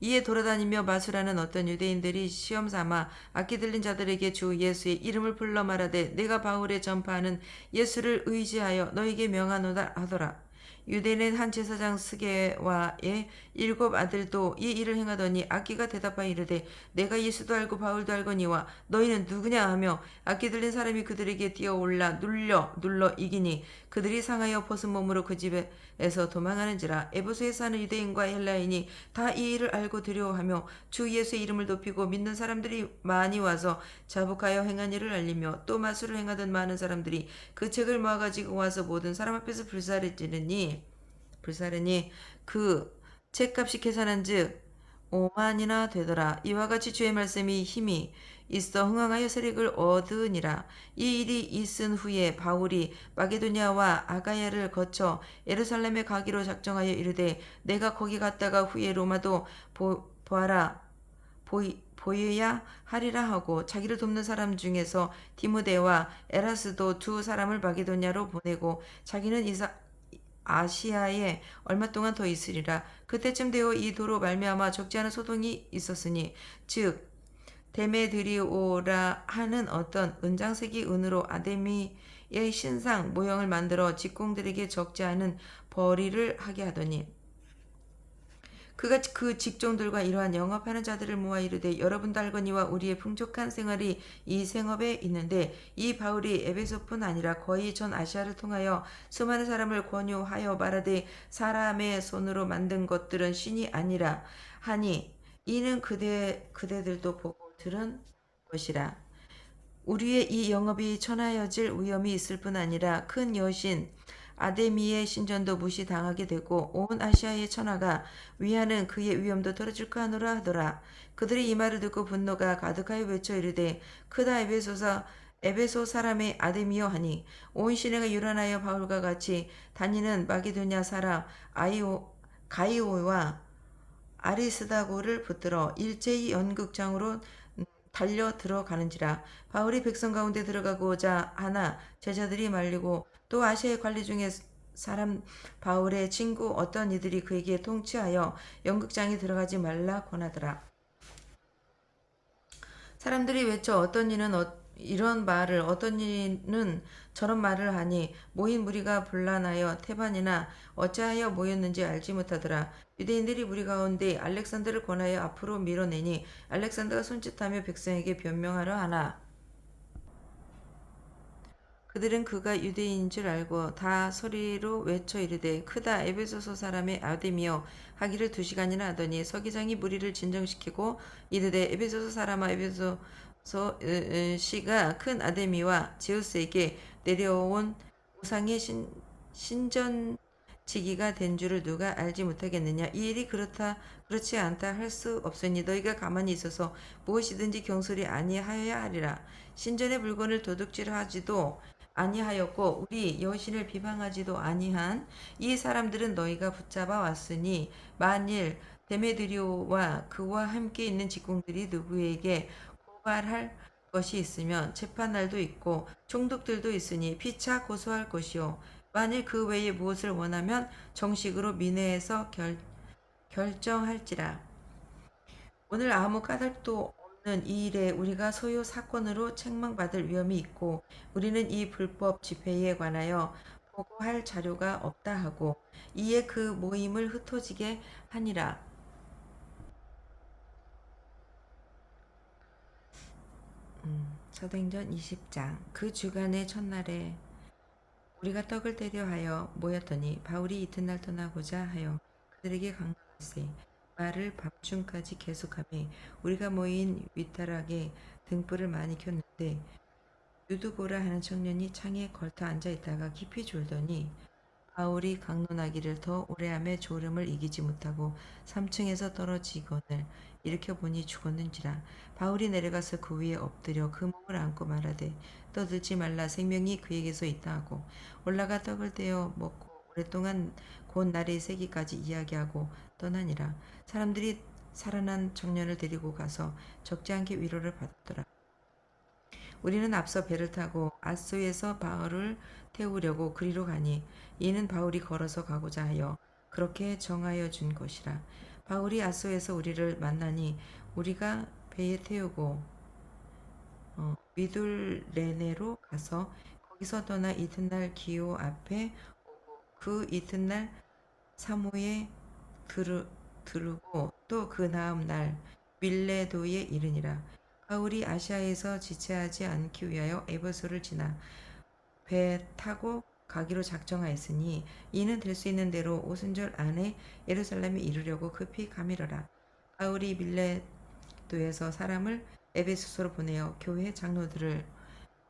Speaker 1: 이에 돌아다니며 마술하는 어떤 유대인들이 시험 삼아 악기 들린 자들에게 주 예수의 이름을 불러 말하되 내가 바울의 전파하는 예수를 의지하여 너에게 명하노다 하더라. 유대인의 한 제사장 스게와의 7 아들도 이 일을 행하더니 악기가 대답하여 이르되 내가 예수도 알고 바울도 알거니와 너희는 누구냐 하며 악기 들린 사람이 그들에게 뛰어올라 눌러 이기니 그들이 상하여 벗은 몸으로 그 집에서 도망하는지라. 에베소에 사는 유대인과 헬라인이 다 이 일을 알고 두려워하며 주 예수의 이름을 높이고 믿는 사람들이 많이 와서 자복하여 행한 일을 알리며 또 마술을 행하던 많은 사람들이 그 책을 모아가지고 와서 모든 사람 앞에서 불사르니 그 책값이 계산한즉 5만이나 되더라. 이와 같이 주의 말씀이 힘이 있어 흥황하여 세력을 얻으니라. 이 일이 있은 후에 바울이 마게도냐와 아가야를 거쳐 예루살렘에 가기로 작정하여 이르되 내가 거기 갔다가 후에 로마도 보아라 보여야 하리라 하고 자기를 돕는 사람 중에서 디모데와 에라스도 2 사람을 마게도냐로 보내고 자기는 아시아에 얼마 동안 더 있으리라. 그때쯤 되어 이 도로 말미암아 적지 않은 소동이 있었으니 즉 데메드리오라 하는 어떤 은장색이 은으로 아데미의 신상 모형을 만들어 직공들에게 적지 않은 벌이를 하게 하더니 그가 그 직종들과 이러한 영업하는 자들을 모아 이르되 여러분도 알거니와 우리의 풍족한 생활이 이 생업에 있는데 이 바울이 에베소뿐 아니라 거의 전 아시아를 통하여 수많은 사람을 권유하여 말하되 사람의 손으로 만든 것들은 신이 아니라 하니 이는 그대들도 보고 들은 것이라. 우리의 이 영업이 천하여질 위험이 있을 뿐 아니라 큰 여신 아데미의 신전도 무시당하게 되고 온 아시아의 천하가 위하는 그의 위엄도 떨어질까 하노라 하더라. 그들이 이 말을 듣고 분노가 가득하여 외쳐 이르되 크다 에베소 사람의 아데미여 하니 온 시내가 유란하여 바울과 같이 다니는 마게도냐 사람 가이오와 아리스다고를 붙들어 일제히 연극장으로 달려 들어가는지라. 바울이 백성 가운데 들어가고자 하나 제자들이 말리고 또 아시아의 관리 중에 사람 바울의 친구 어떤 이들이 그에게 통치하여 연극장에 들어가지 말라 권하더라. 사람들이 외쳐 어떤 이는 이런 말을 어떤 이는 저런 말을 하니 모인 무리가 분란하여 태반이나 어찌하여 모였는지 알지 못하더라. 유대인들이 무리 가운데 알렉산더를 권하여 앞으로 밀어내니 알렉산더가 손짓하며 백성에게 변명하려 하나 그들은 그가 유대인인 줄 알고 다 소리로 외쳐 이르되 크다 에베소서 사람의 아데미여 하기를 2 시간이나 하더니 서기장이 무리를 진정시키고 이르되 에베소서 사람아 에베소서 시가 큰 아데미와 제우스에게 내려온 우상의 신전지기가 된 줄을 누가 알지 못하겠느냐. 이 일이 그렇지 않다 할 수 없으니 너희가 가만히 있어서 무엇이든지 경솔이 아니하여야 하리라. 신전의 물건을 도둑질하지도 아니하였고 우리 여신을 비방하지도 아니한 이 사람들은 너희가 붙잡아 왔으니 만일 데메드리오와 그와 함께 있는 직공들이 누구에게 고발할 것이 있으면 재판날도 있고 총독들도 있으니 피차 고소할 것이요 만일 그 외에 무엇을 원하면 정식으로 민회에서 결정할지라. 오늘 아무 까닭도 없는 이 일에 우리가 소요 사건으로 책망받을 위험이 있고 우리는 이 불법 집회에 관하여 보고할 자료가 없다 하고 이에 그 모임을 흩어지게 하니라. 사도행전 20장 그 주간의 첫날에 우리가 떡을 때려 하여 모였더니 바울이 이튿날 떠나고자 하여 그들에게 강론할세 말을 밤중까지 계속하며 우리가 모인 윗다락에 등불을 많이 켰는데 유두고라 하는 청년이 창에 걸터 앉아 있다가 깊이 졸더니 바울이 강론하기를 더 오래함에 졸음을 이기지 못하고 3층에서 떨어지거늘 일으켜 보니 죽었는지라. 바울이 내려가서 그 위에 엎드려 그 몸을 안고 말하되 떠들지 말라 생명이 그에게서 있다 하고 올라가 떡을 떼어 먹고 오랫동안 곧 날이 새기까지 이야기하고 떠나니라. 사람들이 살아난 청년을 데리고 가서 적지 않게 위로를 받았더라. 우리는 앞서 배를 타고 아소에서 바울을 태우려고 그리로 가니 이는 바울이 걸어서 가고자 하여 그렇게 정하여 준 것이라. 바울이 아소에서 우리를 만나니 우리가 배에 태우고 미둘레네로 가서 거기서 떠나 이튿날 기오 앞에 그 이튿날 사모에 두르고 또 그 다음 날 밀레도에 이르니라. 바울이 아시아에서 지체하지 않기 위하여 에베소를 지나 배 타고 가기로 작정하였으니 이는 될 수 있는 대로 오순절 안에 예루살렘에 이르려고 급히 가미러라. 바울이 밀레도에서 사람을 에베소서로 보내어 교회 장로들을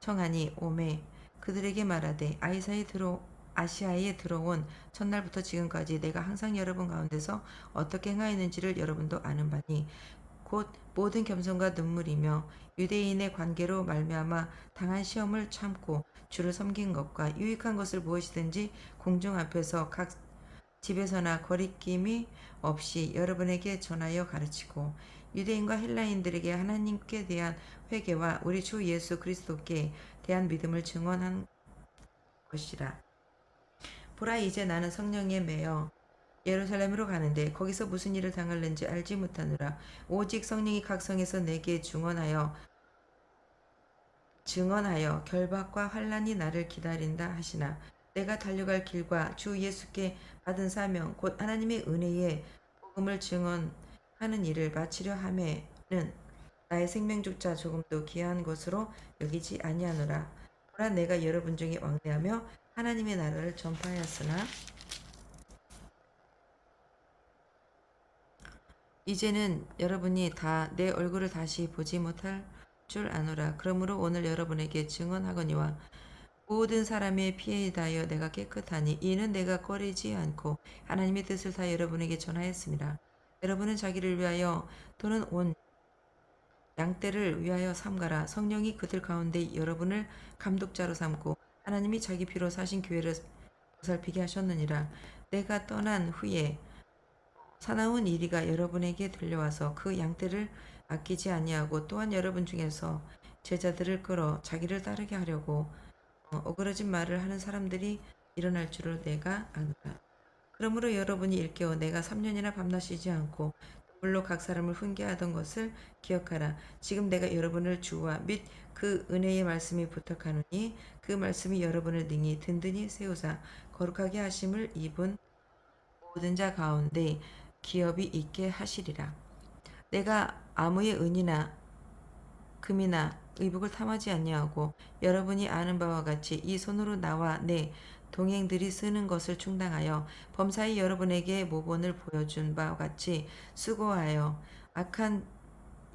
Speaker 1: 청하니 오매 그들에게 말하되 아시아에 들어온 첫날부터 지금까지 내가 항상 여러분 가운데서 어떻게 행하였는지를 여러분도 아는 바니 곧 모든 겸손과 눈물이며 유대인의 관계로 말미암아 당한 시험을 참고 주를 섬긴 것과 유익한 것을 무엇이든지 공중 앞에서 각 집에서나 거리낌이 없이 여러분에게 전하여 가르치고 유대인과 헬라인들에게 하나님께 대한 회개와 우리 주 예수 그리스도께 대한 믿음을 증언한 것이라. 보라 이제 나는 성령에 매여 예루살렘으로 가는데 거기서 무슨 일을 당할는지 알지 못하느라 오직 성령이 각 성에서 내게 증언하여 결박과 환란이 나를 기다린다 하시나 내가 달려갈 길과 주 예수께 받은 사명 곧 하나님의 은혜의 복음을 증언하는 일을 마치려 하매는 나의 생명조차 조금도 귀한 것으로 여기지 아니하노라. 보라 내가 여러분 중에 왕래하며 하나님의 나라를 전파하였으나 이제는 여러분이 다 내 얼굴을 다시 보지 못할 줄 아노라. 그러므로 오늘 여러분에게 증언하거니와 모든 사람의 피해에 다하여 내가 깨끗하니 이는 내가 꺼리지 않고 하나님의 뜻을 다 여러분에게 전하였습니다. 여러분은 자기를 위하여 또는 온 양떼를 위하여 삼가라. 성령이 그들 가운데 여러분을 감독자로 삼고 하나님이 자기 피로 사신 교회를 보살피게 하셨느니라. 내가 떠난 후에 사나운 이리가 여러분에게 들려와서 그 양떼를 아끼지 아니하고 또한 여러분 중에서 제자들을 끌어 자기를 따르게 하려고 어그러진 말을 하는 사람들이 일어날 줄을 내가 아노라. 그러므로 여러분이 일깨워 내가 3년이나 밤낮 쉬지 않고 눈물로 각 사람을 훈계하던 것을 기억하라. 지금 내가 여러분을 주와 및 그 은혜의 말씀이 부탁하노니 그 말씀이 여러분을 능히 든든히 세우사 거룩하게 하심을 입은 모든 자 가운데 기업이 있게 하시리라. 내가 아무의 은이나 금이나 의복을 탐하지 아니하고 여러분이 아는 바와 같이 이 손으로 나와 내 동행들이 쓰는 것을 충당하여 범사에 여러분에게 모본을 보여준 바와 같이 수고하여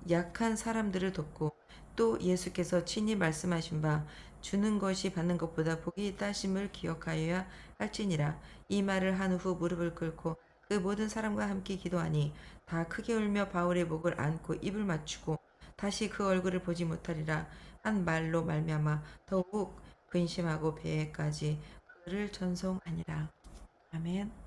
Speaker 1: 약한 사람들을 돕고 또 예수께서 친히 말씀하신 바 주는 것이 받는 것보다 복이 있다 하심을 기억하여야 할지니라. 이 말을 한 후 무릎을 꿇고 그 모든 사람과 함께 기도하니 다 크게 울며 바울의 목을 안고 입을 맞추고 다시 그 얼굴을 보지 못하리라 한 말로 말미암아 더욱 근심하고 배에까지 그를 전송하니라. 아멘.